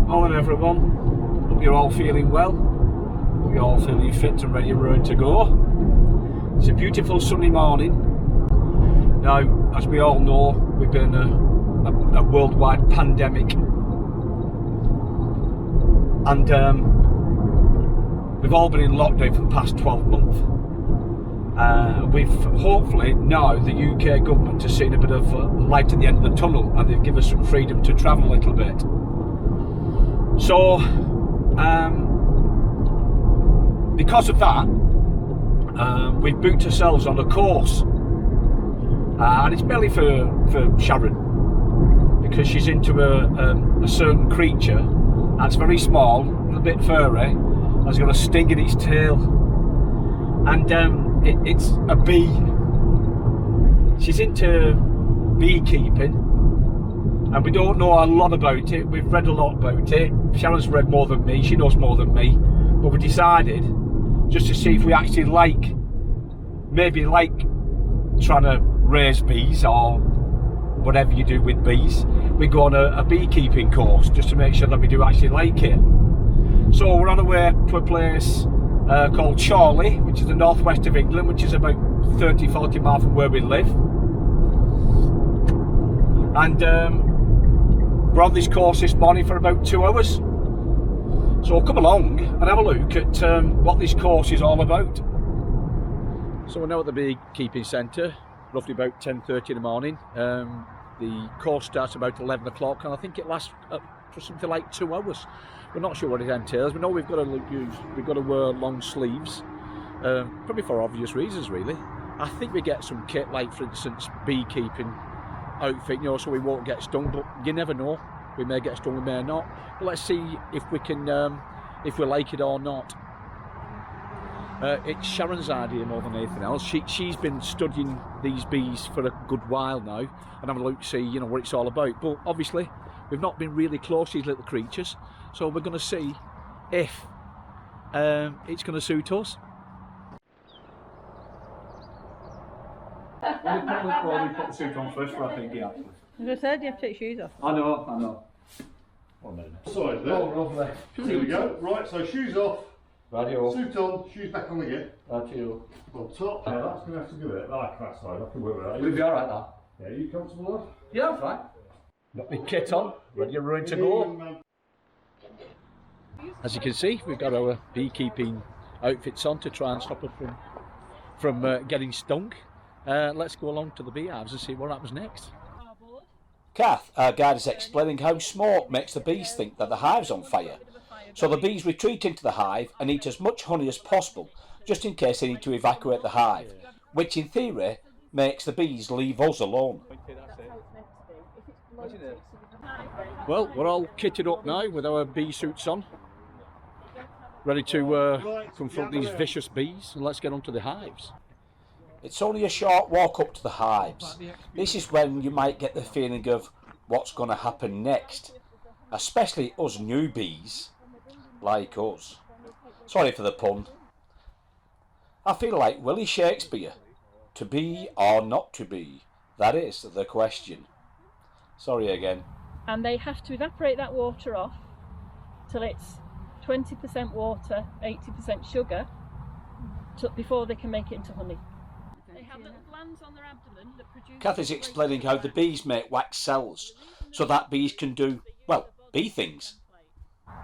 Morning everyone, hope you're all feeling well, hope you're all feeling fit and ready to go. It's a beautiful sunny morning. Now, as we all know, we've been in a worldwide pandemic, and we've all been in lockdown for the past 12 months. We've hopefully now the UK government has seen a bit of light at the end of the tunnel, and they've given us some freedom to travel a little bit. So because of that, we've booked ourselves on a course, and it's mainly for Sharon, because she's into a certain creature that's very small, a little bit furry, has got a sting in its tail, and it's a bee. She's into beekeeping, and we don't know a lot about it. We've read a lot about it. Sharon's read more than me, she knows more than me, but we decided just to see if we actually maybe like trying to raise bees or whatever you do with bees. We go on a beekeeping course just to make sure that we do actually like it. So we're on our way to a place called Chorley, which is the northwest of England, which is about 30-40 miles from where we live. And we're on this course this morning for about 2 hours. So come along and have a look at what this course is all about. So we're now at the beekeeping centre, roughly about 10:30 in the morning. The course starts about 11 o'clock, and I think it lasts for something like 2 hours. We're not sure what it entails. We know we've got to wear long sleeves, probably for obvious reasons, really. I think we get some kit, like for instance beekeeping outfit, so we won't get stung, but you never know. We may get stung, we may not. But let's see if we can, if we like it or not. It's Sharon's idea more than anything else. She's been studying these bees for a good while now, and having a look to see, what it's all about. But obviously, we've not been really close to these little creatures, so we're going to see if it's going to suit us. Well, we put the suit on first, I think, yeah. As I said, you have to take shoes off. I know. 1 minute. Sorry, there. Oh, lovely. Here we go. Right, so shoes off, Radio. suit on, shoes back on again. Radio. On top. Yeah, that's going to have to do it. I like that side, I can work with that. We'll be alright now. Yeah, you comfortable enough? Yeah, I'm fine. Got my kit on, ready to go. As you can see, we've got our beekeeping outfits on to try and stop us from getting stung. Let's go along to the beehives and see what happens next. Kath, our guide, is explaining how smoke makes the bees think that the hive's on fire. So the bees retreat into the hive and eat as much honey as possible, just in case they need to evacuate the hive, which in theory makes the bees leave us alone. Well, we're all kitted up now with our bee suits on, ready to confront these vicious bees, and let's get on to the hives. It's only a short walk up to the hives. This is when you might get the feeling of what's going to happen next, especially us newbies like us. Sorry for the pun. I feel like Willie Shakespeare. To be or not to be, that is the question. Sorry again. And they have to evaporate that water off till it's 20% water, 80% sugar, before they can make it into honey. They have little glands on their abdomen that produce... Kath is explaining how the bees make wax cells so that bees can do, well, bee things.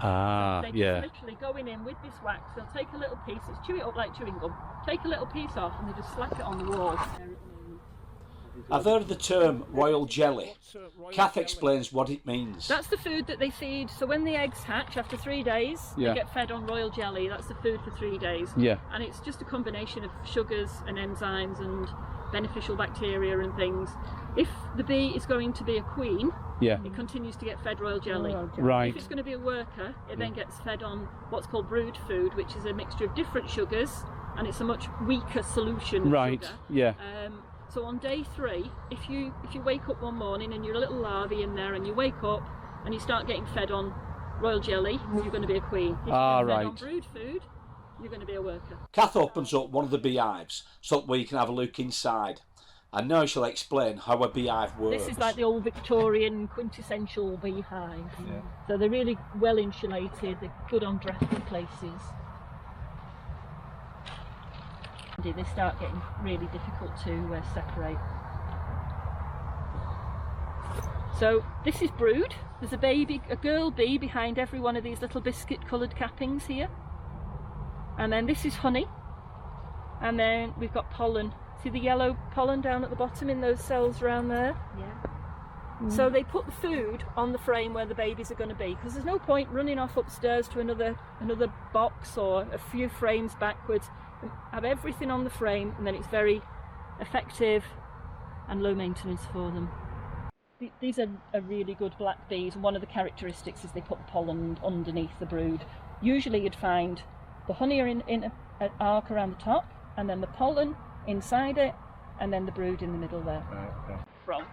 Ah, they just literally going in with this wax, they'll take a little piece, chew it up like chewing gum, take a little piece off and they just slap it on the wall. I've heard the term royal jelly. Kath explains what it means. That's the food that they feed. So when the eggs hatch after 3 days, they get fed on royal jelly. That's the food for 3 days. Yeah. And it's just a combination of sugars and enzymes and beneficial bacteria and things. If the bee is going to be a queen, it continues to get fed royal jelly. Right. If it's going to be a worker, it then gets fed on what's called brood food, which is a mixture of different sugars, and it's a much weaker solution of sugar. Yeah. So on day 3, if you wake up one morning and you're a little larvae in there and you wake up and you start getting fed on royal jelly, you're going to be a queen. If you're fed on brood food, you're going to be a worker. Kath opens up one of the beehives so that we can have a look inside. and now she'll explain how a beehive works. This is like the old Victorian quintessential beehive. Yeah. So they're really well insulated, they're good on drafty places. They start getting really difficult to separate. So this is brood. There's a girl bee behind every one of these little biscuit coloured cappings here. And then this is honey. And then we've got pollen. See the yellow pollen down at the bottom in those cells around there? Yeah. So they put the food on the frame where the babies are going to be, because there's no point running off upstairs to another box or a few frames backwards. Have everything on the frame, and then it's very effective and low maintenance for them. These are really good black bees, and one of the characteristics is they put pollen underneath the brood. Usually you'd find the honey in an arc around the top, and then the pollen inside it, and then the brood in the middle there. From.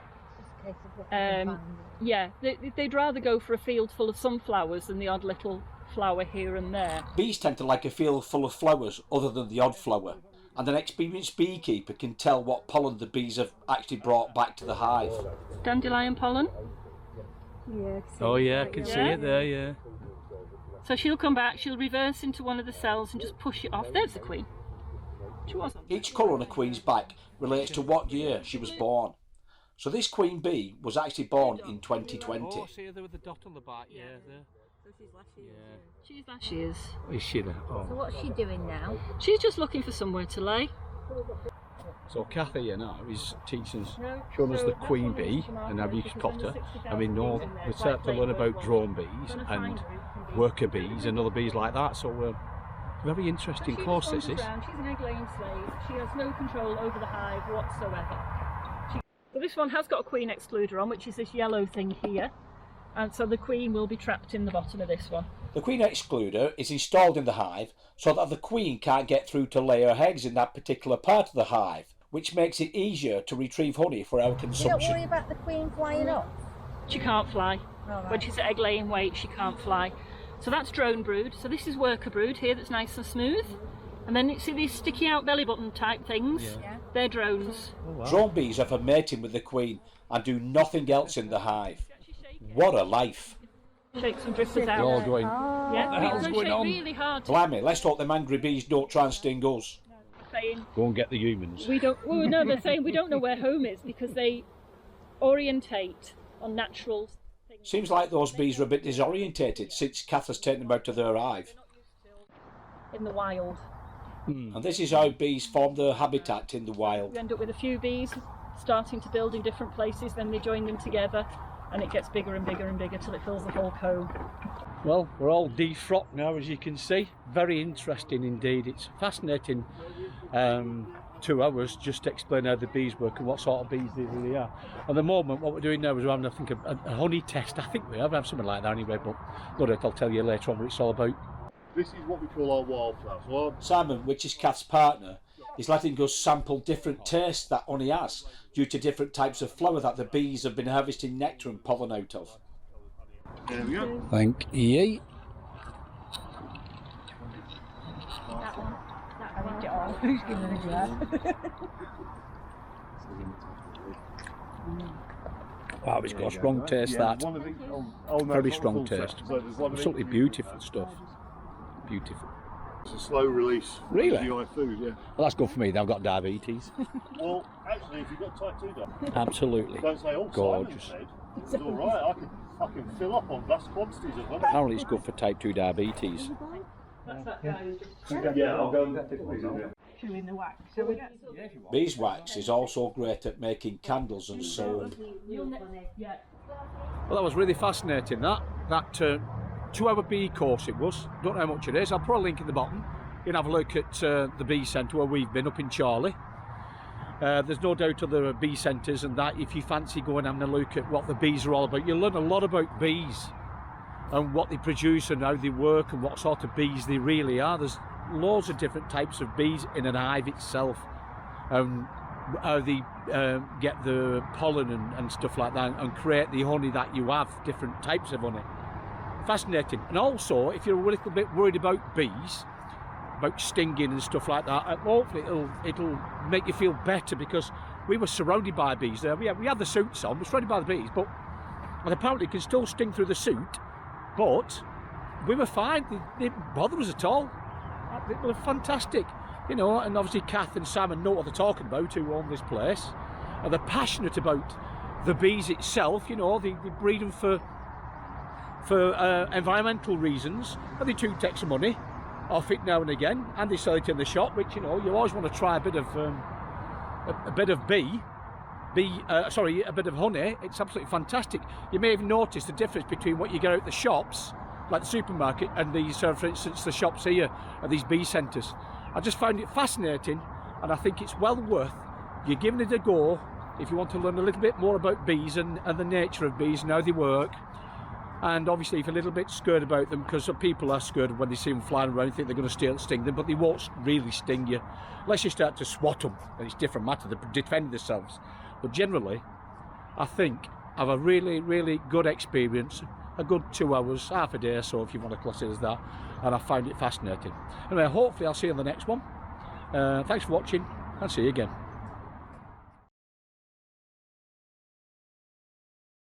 Yeah, they'd rather go for a field full of sunflowers than the odd little flower here and there. Bees tend to like a field full of flowers other than the odd flower, and an experienced beekeeper can tell what pollen the bees have actually brought back to the hive. Dandelion pollen? Yeah. Oh yeah, I can see it there, yeah. So she'll come back, she'll reverse into one of the cells and just push it off. There's the queen. She wasn't. Each colour on a queen's back relates to what year she was born. So this queen bee was actually born in 2020. Oh, see there with the dot on the back, yeah, there. So she's last year. Yeah. She's last year's. Is she there? So Oh. what's she doing now? She's just looking for somewhere to lay. So Kathy here now is teaching us, showing us the queen bee and how you spot her. And we know we start to learn about drone bees and worker bees and other bees like that. So very interesting course this is. She's an egg-laying slave. She has no control over the hive whatsoever. So this one has got a queen excluder on, which is this yellow thing here. And so the queen will be trapped in the bottom of this one. The queen excluder is installed in the hive so that the queen can't get through to lay her eggs in that particular part of the hive, which makes it easier to retrieve honey for our You don't consumption. worry about the queen flying up? She can't fly. Oh, right. When she's at egg-laying weight, she can't fly. So that's drone brood. So this is worker brood here that's nice and smooth. And then you see these sticky out belly button type things? Yeah. They're drones. Oh, wow. Drone bees are for mating with the queen and do nothing else in the hive. What a life. Shake some drifters They're all out. going, Yeah, the hell's don't going shake on? really hard. Blimey, let's hope them angry bees don't try and sting us. Saying go and get the humans. we don't. Well, no, they're saying we don't know where home is because they orientate on natural things. Seems like those bees are a bit disorientated since Kath has taken them out of their hive. In the wild, And this is how bees form their habitat in the wild. you end up with a few bees starting to build in different places. Then they join them together, and it gets bigger and bigger and bigger till it fills the whole comb. Well, we're all defrocked now, as you can see. Very interesting indeed. It's fascinating 2 hours just to explain how the bees work and what sort of bees they really are. At the moment, what we're doing now is we're having, I think, a honey test. I think we have something like that anyway, but good, I'll tell you later on what it's all about. This is what we call our wildflowers. Well, Simon, which is Kath's partner, is letting us sample different tastes that honey has due to different types of flower that the bees have been harvesting nectar and pollen out of. there we go. Thank you. Who's giving us that? Wow, it's got a strong taste, that. One of the, oh, no, Very it's not strong full taste. set. So there's one of Absolutely the- beautiful stuff. Beautiful. It's a slow release. Really? GI food, yeah. Well, that's good for me. I've got diabetes. Well, actually, if you've got type 2 diabetes, Absolutely. don't say, oh, Gorgeous. Simon said, it's all right, I can fill up on vast quantities of honey. Apparently it's good for type 2 diabetes. Yeah, I'll go and get this piece of it. Chewing the wax. So we get Beeswax is also great at making candles and so on. Well, that was really fascinating, that 2-hour bee course it was. Don't know how much it is. I'll put a link in the bottom. You can have a look at the bee centre where we've been up in Chorley. There's no doubt other bee centres and that if you fancy going and having a look at what the bees are all about, you'll learn a lot about bees and what they produce and how they work and what sort of bees they really are. There's loads of different types of bees in an hive itself, how they get the pollen and stuff like that and create the honey that you have, different types of honey. Fascinating. And also, if you're a little bit worried about bees, about stinging and stuff like that, hopefully it'll make you feel better, because we were surrounded by bees there. We had the suits on, we're surrounded by the bees, and apparently it can still sting through the suit, but we were fine. They didn't bother us at all. They were fantastic, you know. And obviously Kath and Simon know what they're talking about, who own this place, and they're passionate about the bees itself. You know, they breed them for environmental reasons, and they do take some money off it now and again, and they sell it in the shop, which, you know, you always want to try a bit of a bit of a bit of honey. It's absolutely fantastic. You may have noticed the difference between what you get out the shops, like the supermarket, and these, for instance, the shops here at these bee centres. I just found it fascinating, and I think it's well worth you giving it a go if you want to learn a little bit more about bees and the nature of bees and how they work. And obviously, if you're a little bit scared about them, because some people are scared when they see them flying around, think they're going to sting them, but they won't really sting you unless you start to swat them, and it's a different matter. They defend themselves. But generally, I think I've a really, really good experience. A good 2 hours, half a day or so, if you want to class it as that, and I found it fascinating. Anyway, hopefully I'll see you on the next one. Thanks for watching, and see you again.